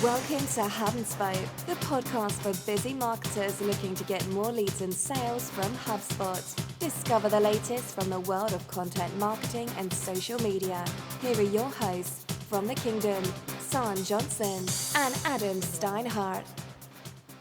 Welcome to HubSpot, the podcast for busy marketers looking to get more leads and sales from HubSpot. Discover the latest from the world of content marketing and social media. Here are your hosts from the Kingdom, San Johnson and Adam Steinhardt.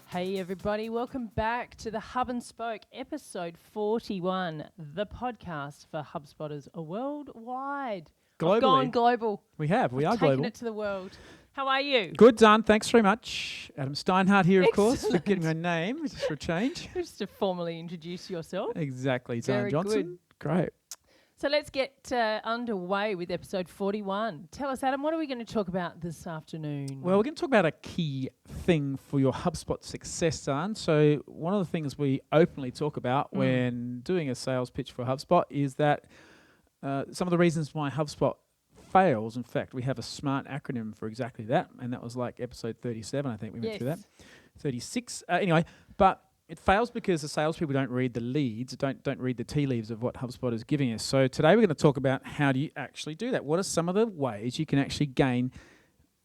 Hey everybody, welcome back to the Hub and Spoke, episode 41, the podcast for HubSpotters worldwide. Globally. I've gone global. We are taken global. it to the world. How are you? Good, Dan. Thanks very much. Adam Steinhardt here, of course, for Excellent. getting my name just for a change. Just to formally introduce yourself. Exactly, Dan Very Johnson. good. Great. So let's get underway with episode 41. Tell us, Adam, what are we going to talk about this afternoon? Well, we're going to talk about a key thing for your HubSpot success, Dan. So one of the things we openly talk about when doing a sales pitch for HubSpot is that some of the reasons why HubSpot fails, in fact, we have a SMART acronym for exactly that, and that was like episode 37, I think we went through that. 36. Anyway, but it fails because the salespeople don't read the leads, don't read the tea leaves of what HubSpot is giving us. So today we're going to talk about how do you actually do that. What are some of the ways you can actually gain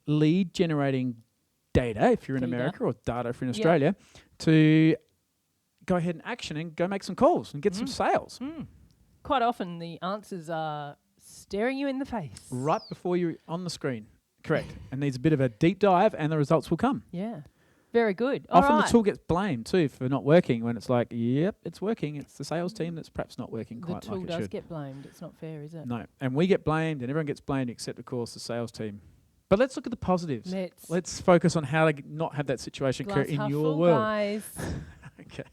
lead generating data, if you're in America, or data if you're in Australia, to go ahead and action and go make some calls and get some sales. Quite often the answers are staring you in the face. Right before you're on the screen. Correct. And needs a bit of a deep dive and the results will come. Yeah. Very good. Often the tool gets blamed too for not working when it's like, yep, it's working. It's the sales team that's perhaps not working quite like it should. The tool does get blamed. It's not fair, is it? No. And we get blamed and everyone gets blamed except, of course, the sales team. But let's look at the positives. Let's focus on how to not have that situation occur in your world. Guys. Okay.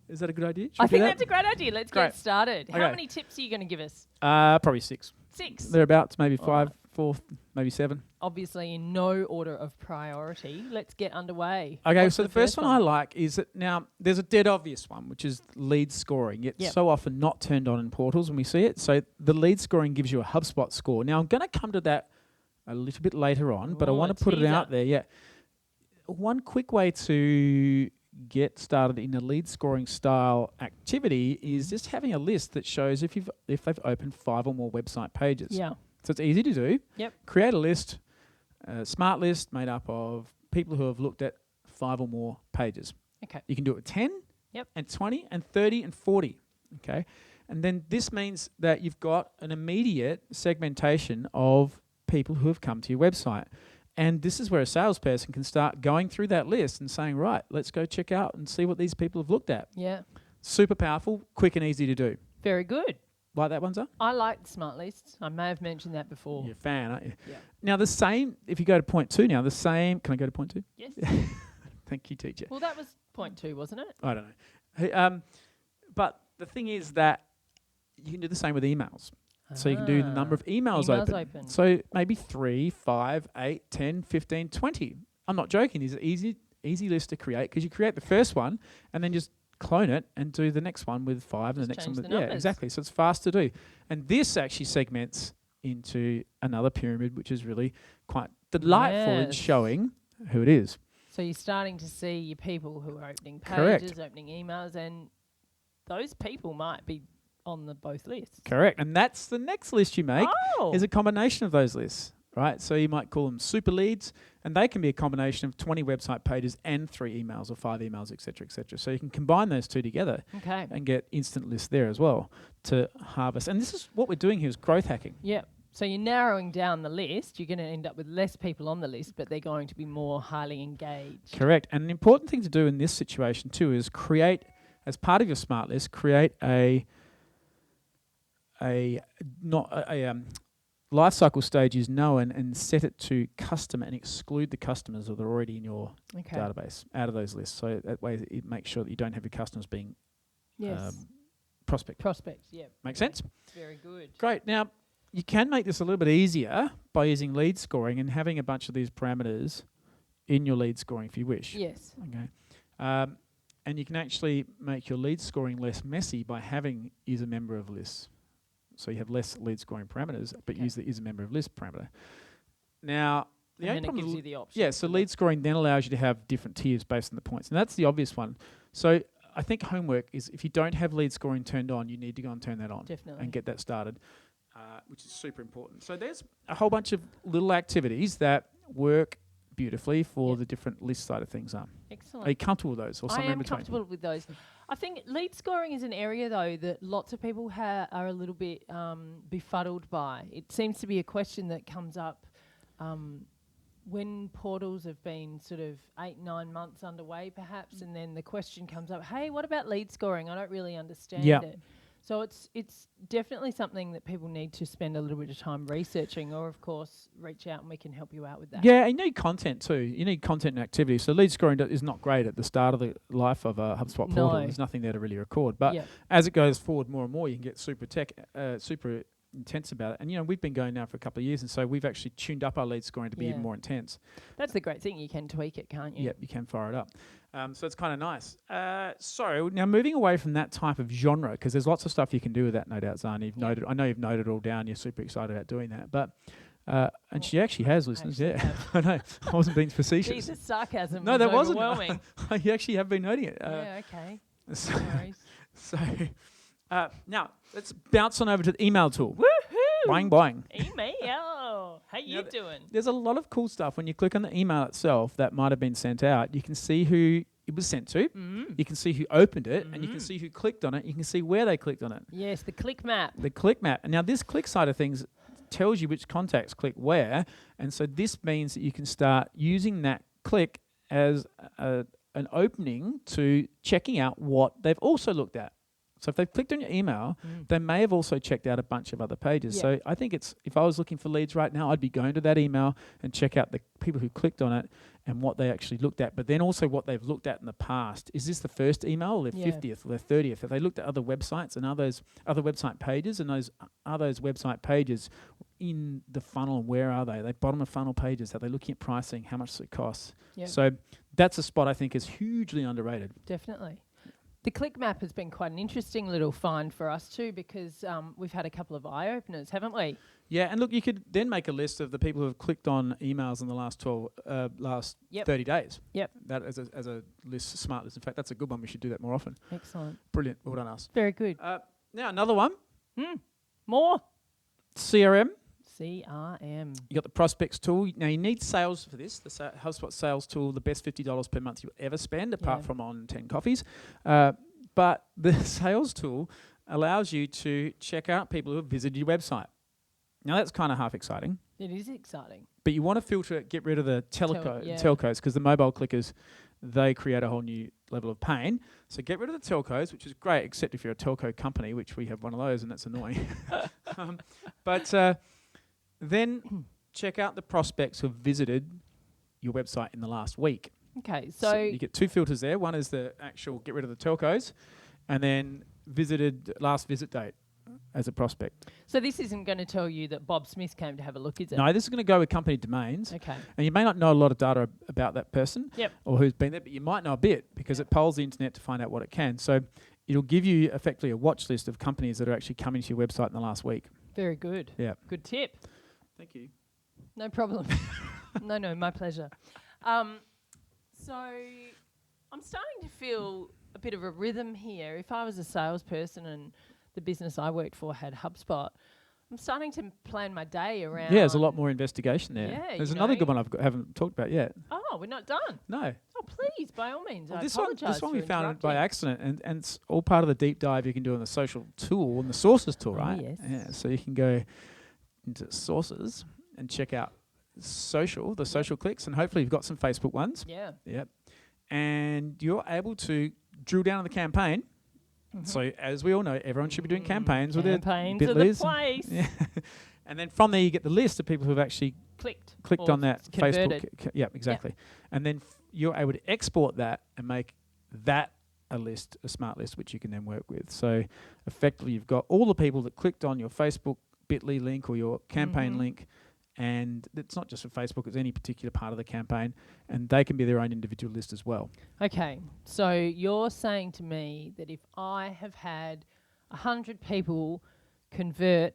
Is that a good idea? I think that's a great idea. Let's get started. Okay. How many tips are you going to give us? Probably 6. 6. Thereabouts, maybe 5, 4, maybe 7. Obviously in no order of priority. Let's get underway. Okay, What's so the first one I like is that now there's a dead obvious one, which is lead scoring. It's so often not turned on in portals when we see it. So the lead scoring gives you a HubSpot score. Now I'm going to come to that a little bit later on, but I want to put it out there. Yeah. One quick way to get started in a lead scoring style activity is just having a list that shows if they've opened 5 or more website pages. Yeah. So it's easy to do. Yep. Create a list, a smart list made up of people who have looked at 5 or more pages. Okay. You can do it with 10 and 20 and 30 and 40. Okay. And then this means that you've got an immediate segmentation of people who have come to your website. And this is where a salesperson can start going through that list and saying, right, let's go check out and see what these people have looked at. Yeah. Super powerful, quick and easy to do. Very good. Like that one, Zah? I like smart lists. I may have mentioned that before. You're a fan, aren't you? Yeah. Now, the same, if you go to point 2 now, the same, can I go to point 2? Yes. Thank you, teacher. Well, that was point 2, wasn't it? I don't know. Hey, but the thing is that you can do the same with emails. So you can do the number of emails open. So maybe 3, 5, 8, 10, 15, 20. I'm not joking. These are easy list to create because you create the first one and then just clone it and do the next one with 5 and the next one with exactly. So it's fast to do. And this actually segments into another pyramid, which is really quite delightful in showing who it is. So you're starting to see your people who are opening pages, Correct. opening emails, and those people might be on the both lists. Correct. And that's the next list you make is a combination of those lists, right? So you might call them super leads, and they can be a combination of 20 website pages and 3 emails or 5 emails, et cetera, et cetera. So you can combine those two together and get instant lists there as well to harvest. And this is what we're doing here is growth hacking. Yeah. So you're narrowing down the list. You're going to end up with less people on the list, but they're going to be more highly engaged. Correct. And an important thing to do in this situation too is create, as part of your smart list, create a life cycle stage is known and set it to customer and exclude the customers that are already in your database out of those lists. So that way it makes sure that you don't have your customers being prospects, yeah. Make sense? Very good. Great. Now, you can make this a little bit easier by using lead scoring and having a bunch of these parameters in your lead scoring if you wish. Yes. Okay. And you can actually make your lead scoring less messy by having is a member of lists. So you have less lead scoring parameters, but use the is a member of list parameter. Now, and then it gives you the option. Yeah, so lead scoring then allows you to have different tiers based on the points. And that's the obvious one. So I think homework is if you don't have lead scoring turned on, you need to go and turn that on. Definitely. And get that started, which is super important. So there's a whole bunch of little activities that work beautifully for Yep. the different list side of things. Are Excellent. you comfortable with those, or I somewhere in am between? comfortable with those. I think lead scoring is an area, though, that lots of people are a little bit befuddled by. It seems to be a question that comes up when portals have been sort of 8-9 months underway, perhaps, and then the question comes up, hey, what about lead scoring? I don't really understand it. So it's definitely something that people need to spend a little bit of time researching, or of course reach out and we can help you out with that. Yeah, and you need content too. You need content and activity. So lead scoring is not great at the start of the life of a HubSpot portal. No. There's nothing there to really record. But Yep. as it goes forward more and more, you can get super intense about it. And we've been going now for a couple of years, and so we've actually tuned up our lead scoring to be even more intense. That's the great thing. You can tweak it, can't you? Yep, you can fire it up. So it's kind of nice. So now moving away from that type of genre, because there's lots of stuff you can do with that, no doubt, Zan. I know you've noted it all down. You're super excited about doing that. But and she actually has listeners. I know. I wasn't being facetious. Jesus, sarcasm. No, was that wasn't. overwhelming. You actually have been noting it. Yeah, okay. So, No worries. so now let's bounce on over to the email tool. Woohoo! Boing, boing. Email. How you doing? There's a lot of cool stuff when you click on the email itself that might have been sent out. You can see who it was sent to. You can see who opened it, and you can see who clicked on it. You can see where they clicked on it. Yes, the click map. The click map. And now this click side of things tells you which contacts click where, and so this means that you can start using that click as an opening to checking out what they've also looked at. So if they've clicked on your email, they may have also checked out a bunch of other pages. Yeah. So I think if I was looking for leads right now, I'd be going to that email and check out the people who clicked on it and what they actually looked at, but then also what they've looked at in the past. Is this the first email, or their 50th, or their 30th? Have they looked at other websites and other website pages, and those website pages in the funnel, and where are they? They bottom of funnel pages. Are they looking at pricing? How much does it cost? Yep. So that's a spot I think is hugely underrated. Definitely. The click map has been quite an interesting little find for us too, because we've had a couple of eye openers, haven't we? Yeah, and look, you could then make a list of the people who have clicked on emails in the last 30 days. Yep. That as a list, smart list. In fact, that's a good one. We should do that more often. Excellent. Brilliant. Well done, us. Very good. Now another one. More. CRM. CRM. You got the prospects tool. Now you need sales for this. The HubSpot sales tool, the best $50 per month you'll ever spend, apart from on 10 coffees. But the sales tool allows you to check out people who have visited your website. Now that's kind of half exciting. It is exciting. But you want to filter it, get rid of the telcos, because the mobile clickers, they create a whole new level of pain. So get rid of the telcos, which is great, except if you're a telco company, which we have one of those, and that's annoying. Then check out the prospects who have visited your website in the last week. Okay, so you get two filters there. One is the actual get rid of the telcos, and then last visit date as a prospect. So this isn't going to tell you that Bob Smith came to have a look, is it? No, this is going to go with company domains. Okay. And you may not know a lot of data about that person Yep. or who's been there, but you might know a bit because it polls the internet to find out what it can. So it'll give you effectively a watch list of companies that are actually coming to your website in the last week. Very good. Yeah. Good tip. Thank you. No problem. No, my pleasure. So I'm starting to feel a bit of a rhythm here. If I was a salesperson and the business I worked for had HubSpot, I'm starting to plan my day around. Yeah, there's a lot more investigation there. Yeah, There's another good one haven't talked about yet. Oh, we're not done. No. Oh, please, by all means. Well, I this apologise one for we found by interrupting. accident, and it's all part of the deep dive you can do in the social tool and the sources tool, right? Yes. Yeah, so you can go into sources and check out the social clicks, and hopefully you've got some Facebook ones. Yeah. Yep. And you're able to drill down on the campaign. So as we all know, everyone should be doing campaigns with their Campaigns are the Bitleys. place. Yeah. And then from there you get the list of people who have actually clicked or on that converted. Facebook. Yeah, exactly. And then you're able to export that and make that a smart list, which you can then work with. So effectively you've got all the people that clicked on your Facebook Bitly link or your campaign link, and it's not just for Facebook, it's any particular part of the campaign, and they can be their own individual list as well. Okay, so you're saying to me that if I have had 100 people convert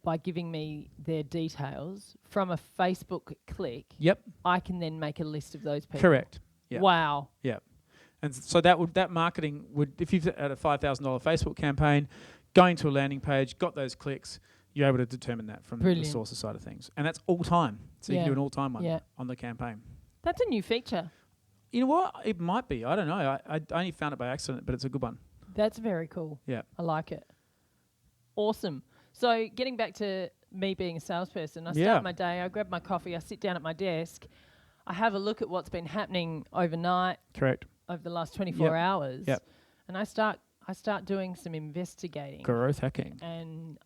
by giving me their details from a Facebook click, Yep. I can then make a list of those people. Correct. Yep. Wow. Yeah. And so that marketing would, if you've had a $5,000 Facebook campaign, going to a landing page, got those clicks, you're able to determine that from Brilliant. the sources side of things. And that's all time. So you Yeah. can do an all-time one Yeah. on the campaign. That's a new feature. You know what? It might be. I don't know. I only found it by accident, but it's a good one. That's very cool. Yeah. I like it. Awesome. So getting back to me being a salesperson, I Yeah. start my day, I grab my coffee, I sit down at my desk, I have a look at what's been happening overnight Correct. over the last 24 Yep. hours. Yep. And I start doing some investigating. Growth hacking. And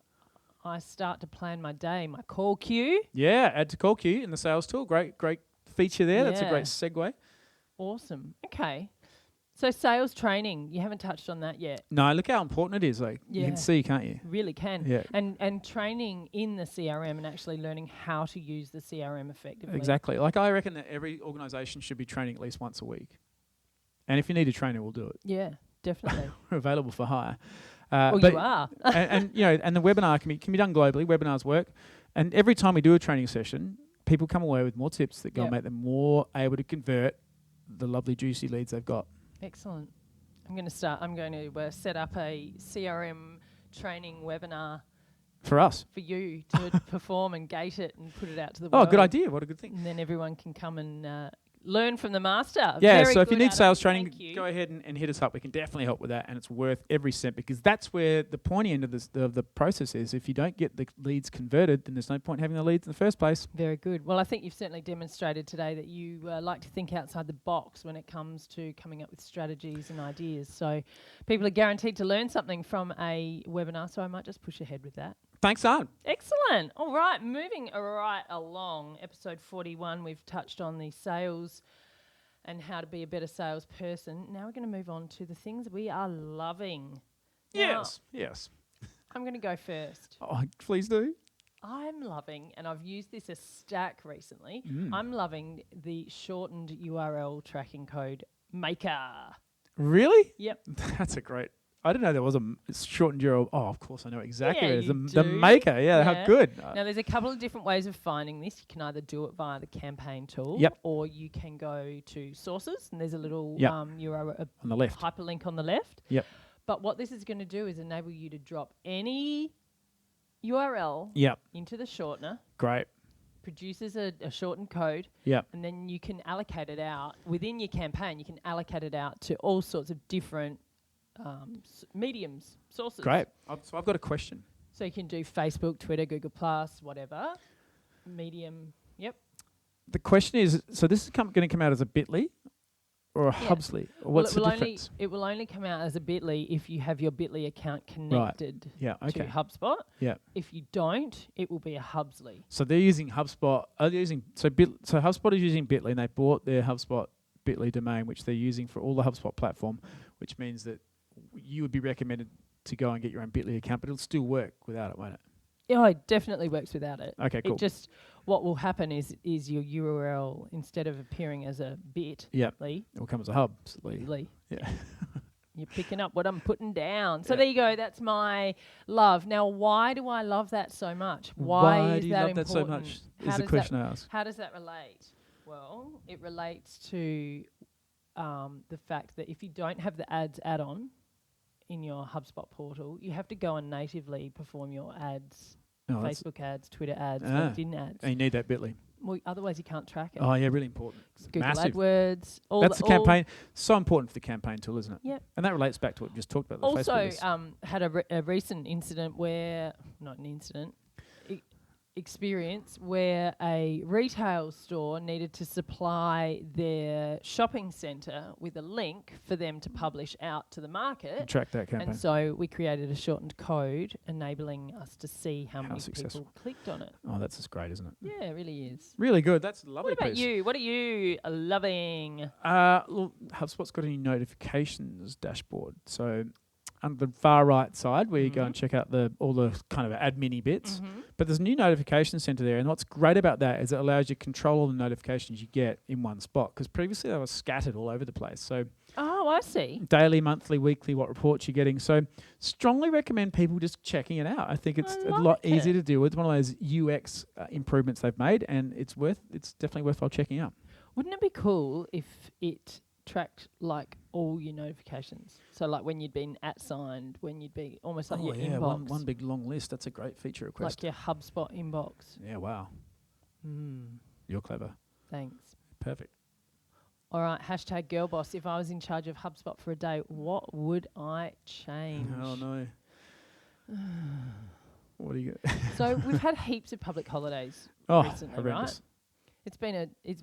I start to plan my day, my call queue. Yeah, add to call queue in the sales tool. Great feature there. That's a Yeah. great segue. Awesome. Okay. So sales training, you haven't touched on that yet. No, look how important it is. Like you Yeah. can see, can't you? Really can. Yeah. And training in the CRM and actually learning how to use the CRM effectively. Exactly. Like I reckon that every organisation should be training at least once a week. And if you need a trainer, we'll do it. Yeah, definitely. We're available for hire. Well, but you are. and you know, and the webinar can be done globally. Webinars work, and every time we do a training session, people come away with more tips that go and make them more able to convert the lovely juicy leads they've got. Excellent. I'm going to set up a CRM training webinar For us. for you to perform and gate it and put it out to the Oh, world. good idea. What a good thing. And then everyone can come and learn from the master. Yeah, Very so if you good, need Adam. sales training, Thank you. go ahead and hit us up. We can definitely help with that, and it's worth every cent because that's where the pointy end of the process is. If you don't get the leads converted, then there's no point having the leads in the first place. Very good. Well, I think you've certainly demonstrated today that you like to think outside the box when it comes to coming up with strategies and ideas. So people are guaranteed to learn something from a webinar, so I might just push ahead with that. Thanks, Art. Excellent. All right, moving right along. Episode 41, we've touched on the sales and how to be a better salesperson. Now we're going to move on to the things we are loving. Now, Yes. I'm going to go first. Oh, please do. I'm loving, and I've used this as stack recently, Mm. I'm loving the shortened URL tracking code Maker. Really? Yep. That's a great. I didn't know there was a shortened URL. Oh, of course I know exactly Yeah, what it is. you The do. maker. Yeah, how Yeah. good. Now, there's a couple of different ways of finding this. You can either do it via the campaign tool, Yep. or you can go to sources, and there's a little Yep. URL, On the left. hyperlink on the left. Yep. But what this is going to do is enable you to drop any URL Yep. into the shortener, Great. produces a shortened code, Yep. and then you can allocate it out within your campaign. You can allocate it out to all sorts of different mediums, sources. Great. So I've got a question. So you can do Facebook, Twitter, Google Plus, whatever. Medium. Yep. The question is, so this is going to come out as a Bitly or a Yeah. Hubsly? Or Well, what's the difference? it will only come out as a Bitly if you have your Bitly account connected Yeah. to Okay. HubSpot. Yeah. If you don't, it will be a Hubsly. So they're using HubSpot. Are they using so HubSpot is using Bitly, and they bought their HubSpot Bitly domain, which they're using for all the HubSpot platform, which means that you would be recommended to go and get your own Bitly account, but it'll still work without it, won't it? Yeah, it definitely works without it. Okay, cool. It just, what will happen is your URL, instead of appearing as a Bitly, It will come as a Hubsly. Yeah. You're picking up what I'm putting down. So Yeah. there you go. That's my love. Now, why do I love that so much? Why is do you that love that so important? much? How Is the does question I ask. How does that relate? Well, it relates to the fact that if you don't have the ads add-on in your HubSpot portal, you have to go and natively perform your ads, Oh, that's- Facebook ads, Twitter ads, Ah. LinkedIn ads. and you need that Bitly. Well, otherwise you can't track it. Oh yeah, really important. Google Massive. AdWords. That's the campaign. So important for the campaign tool, isn't it? Yep. And that relates back to what we just talked about. The Also, Facebook list. had a recent incident where, not an incident, experience where a retail store needed to supply their shopping centre with a link for them to publish out to the market. Track that campaign. And so we created a shortened code enabling us to see how many successful. people clicked on it. Oh, that's just great, isn't it? Yeah, it really is. Really good. That's a lovely. What about piece. you? What are you loving? Well, HubSpot's got a new notifications dashboard. So on the far right side, where you go and check out all the kind of admin-y bits, but there's a new notification center there. And what's great about that is it allows you to control all the notifications you get in one spot. Because previously they were scattered all over the place. So Oh, I see. daily, monthly, weekly, what reports you're getting. So strongly recommend people just checking it out. I think it's I a lot like easier it. to deal with. One of those UX improvements they've made, and it's definitely worthwhile checking out. Wouldn't it be cool if it tracked like all your notifications. So like when you'd been @signed, when you'd be almost like your inbox. one big long list. That's a great feature request. Like your HubSpot inbox. Yeah, wow. You're clever. Thanks. Perfect. All right, #girlboss. If I was in charge of HubSpot for a day, what would I change? Oh, no. What do you get? So we've had heaps of public holidays recently, horrendous. right? It's been It's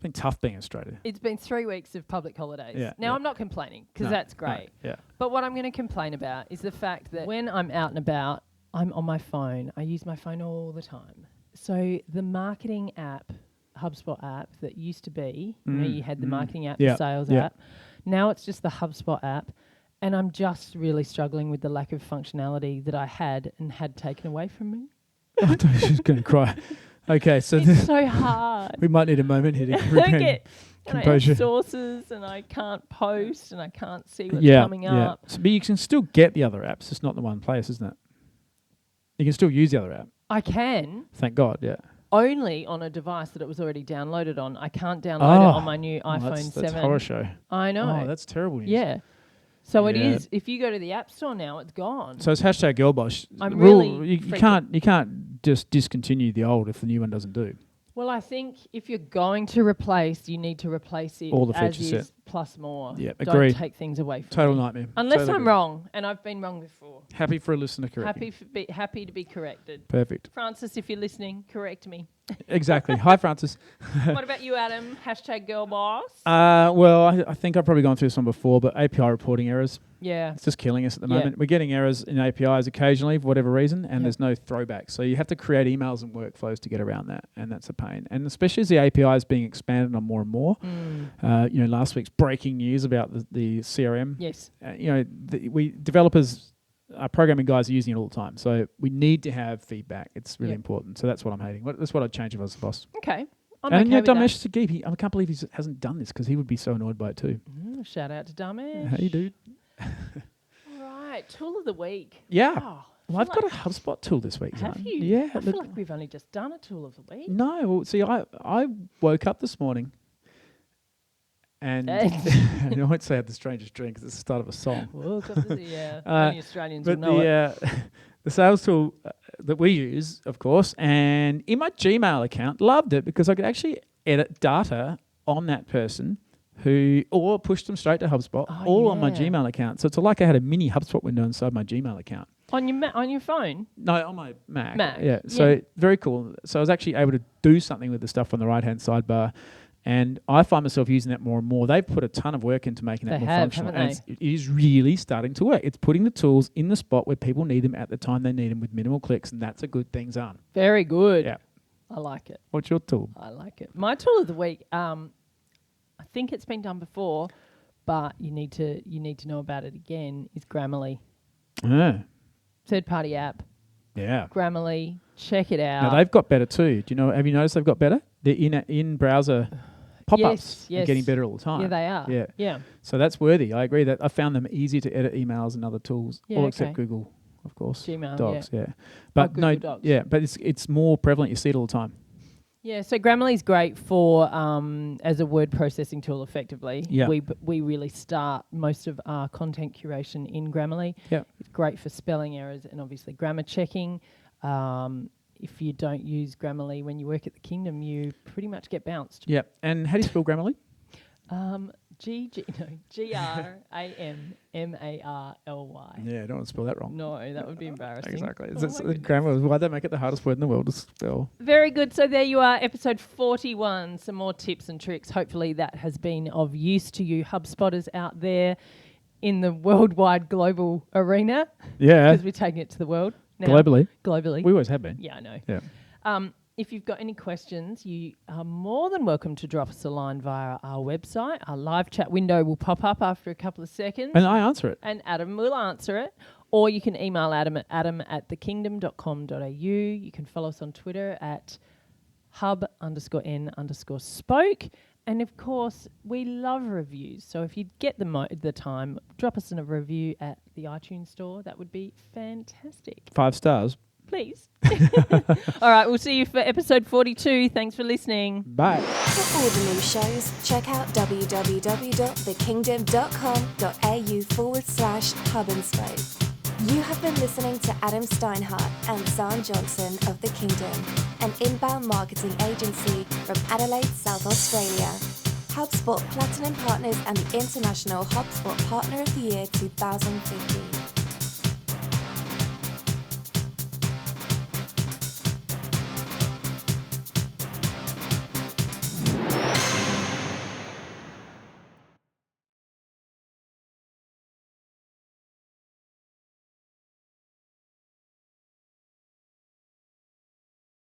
been tough being Australia. It's been 3 weeks of public holidays. Yeah, Now, I'm not complaining because that's great. Yeah. But what I'm going to complain about is the fact that when I'm out and about, I'm on my phone. I use my phone all the time. So the marketing app, HubSpot app that used to be, you had the marketing app, the sales app. Now it's just the HubSpot app. And I'm just really struggling with the lack of functionality that I had and had taken away from me. I thought she was going to cry. Okay, so It's so hard. we might need a moment here to And composure. I have sources and I can't post and I can't see what's coming up. So, but you can still get the other apps. It's not the one place, isn't it? You can still use the other app. I can, Thank God, yeah. only on a device that it was already downloaded on. I can't download it on my new iPhone 7. That's horror show. I know. Oh, that's terrible news. Yeah. So it Yeah. is. If you go to the App Store now, it's gone. So it's #girlboss. I'm Rule, really you can't just discontinue the old if the new one doesn't do. Well, I think if you're going to replace, you need to replace it All the as feature is set. plus more. Yeah, Don't agreed. take things away from Total me. nightmare. Unless Totally I'm agree. wrong, and I've been wrong before. Happy for a listener to correct me. Happy to be corrected. Perfect. Francis, if you're listening, correct me. Exactly. Hi, Francis. What about you, Adam? #girlboss. Well, I think I've probably gone through this one before, but API reporting errors. Yeah. It's just killing us at the Yeah. moment. We're getting errors in APIs occasionally for whatever reason, and Yep. there's no throwback. So you have to create emails and workflows to get around that, and that's a pain. And especially as the API is being expanded on more and more. Last week's breaking news about the CRM. Yes. We developers, our programming guys are using it all the time. So we need to have feedback. It's really Yep. important. So that's what I'm hating. That's what I'd change if I was the boss. Okay. I'm And okay with that. Damesh Sageep, I can't believe he hasn't done this because he would be so annoyed by it too. Shout out to Damesh. Hey, dude. All right. Tool of the week. Yeah. Wow. Well, I've got a HubSpot tool this week. Have Zan. you? Yeah. I feel like we've only just done a tool of the week. No. Well, see, I woke up this morning and I won't say I had the strangest dream because it's the start of a song. Woke up to only Australians will But know it. the sales tool that we use, of course, and in my Gmail account, loved it because I could actually edit data on that person or push them straight to HubSpot, all on my yeah. Gmail account. So it's like I had a mini HubSpot window inside my Gmail account. On your phone? No, on my Mac. Mac, Yeah. So yeah. very cool. So I was actually able to do something with the stuff on the right-hand sidebar. And I find myself using that more and more. They've put a ton of work into making that They more have, functional. haven't And it is really starting to work. It's putting the tools in the spot where people need them at the time they need them with minimal clicks. And that's a good thing, Zan. Very good. Yeah. I like it. What's your tool? I like it. My tool of the week, I think it's been done before, but you need to know about it again, is Grammarly. Third-party app. Yeah. Grammarly. Check it out. Now, they've got better too. Have you noticed they've got better? The in-browser pop-ups are Yes. getting better all the time. Yeah, they are. Yeah. Yeah. So that's worthy. I agree that I found them easier to edit emails and other tools, Yeah, all okay. except Google, of course. Gmail, Docs, yeah. But Google no, Docs. yeah, but it's more prevalent. You see it all the time. Yeah, so Grammarly's great for as a word processing tool effectively. Yeah. We really start most of our content curation in Grammarly. Yeah. It's great for spelling errors and obviously grammar checking. If you don't use Grammarly when you work at the Kingdom, you pretty much get bounced. Yeah. And how do you spell Grammarly? Grammarly. Yeah, I don't want to spell that wrong. No, that would be embarrassing. Exactly. Oh It's my the goodness. grammar. Why they make it the hardest word in the world to spell? Very good. So there you are, episode 41. Some more tips and tricks. Hopefully that has been of use to you HubSpotters out there in the worldwide global arena. Yeah. Because we're taking it to the world now. Globally. Globally. We always have been. Yeah, I know. Yeah. If you've got any questions, you are more than welcome to drop us a line via our website. Our live chat window will pop up after a couple of seconds. And I answer it. And Adam will answer it. Or you can email Adam at adam@thekingdom.com.au. You can follow us on Twitter at hub_n_spoke. And of course, we love reviews. So if you get the time, drop us in a review at the iTunes store. That would be fantastic. 5 stars. please. All right, we'll see you for episode 42. Thanks for listening. Bye. For all the new shows, check out www.thekingdom.com.au/hub and spoke. You have been listening to Adam Steinhardt and Zan Johnson of The Kingdom, an inbound marketing agency from Adelaide, South Australia. HubSpot Platinum Partners and the International HubSpot Partner of the Year 2015.